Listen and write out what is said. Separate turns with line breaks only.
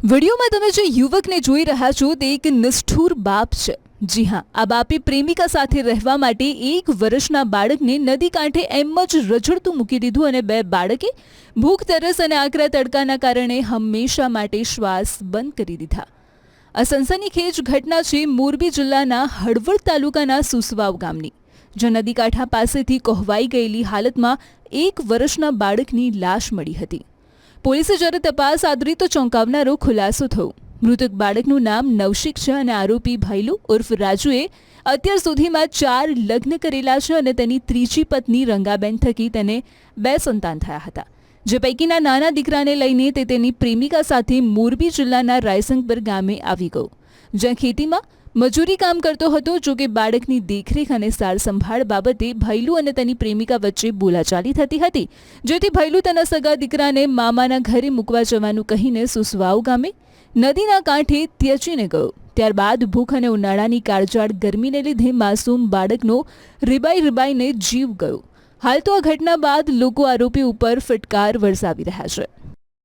વિડીયોમાં તમે જે યુવકને જોઈ રહ્યા છો તે એક નિષ્ઠુર બાપ છે। જી હા, આ બાપે પ્રેમિકા સાથે રહેવા માટે 1 વર્ષના બાળકને નદી કાંઠે એમ જ રઝળતું મૂકી દીધું અને બે બાળકે ભૂખ, તરસ અને આકરા તડકાના કારણે હંમેશા માટે શ્વાસ બંધ કરી દીધા। આ સનસનીખેજ ઘટના છે મોરબી જિલ્લાના હળવદ તાલુકાના સુસવાવ ગામની, જ્યાં નદી કાંઠા પાસેથી કોહવાઈ ગયેલી હાલતમાં 1 વર્ષના બાળકની લાશ મળી હતી। પોલીસે જ્યારે તપાસ આદરી તો ચોંકાવનારો ખુલાસો થયો। મૃતક બાળકનું નામ નવશિક છે અને આરોપી ભાઈલુ ઉર્ફ રાજુએ અત્યાર સુધીમાં 4 લગ્ન કરેલા છે અને તેની ત્રીજી પત્ની રંગાબેન થકી તેને 2 સંતાન થયા હતા, જે પૈકીના નાના દીકરાને લઈને તે તેની પ્રેમિકા સાથે મોરબી જિલ્લાના રાયસંગપર ગામે આવી ગયો, જ્યાં ખેતીમાં મજૂરી કામ કરતો હતો। જો કે બાળકની દેખરેખ અને સાર સંભાળ બાબતે ભૈલુ અને તેની પ્રેમિકા વચ્ચે બોલાચાલી થતી હતી, જેથી ભૈલુ તેના સગા દીકરાને મામાના ઘરે મૂકવા જવાનું કહીને સુસવાવ ગામે નદીના કાંઠે ત્યજીને ગયો। ત્યારબાદ ભૂખ અને ઉનાળાની કાળઝાળ ગરમીને લીધે માસૂમ બાળકનો રીબાઈને જીવ ગયો। હાલ તો આ ઘટના બાદ લોકો આરોપી ઉપર ફટકાર વરસાવી રહ્યા છે।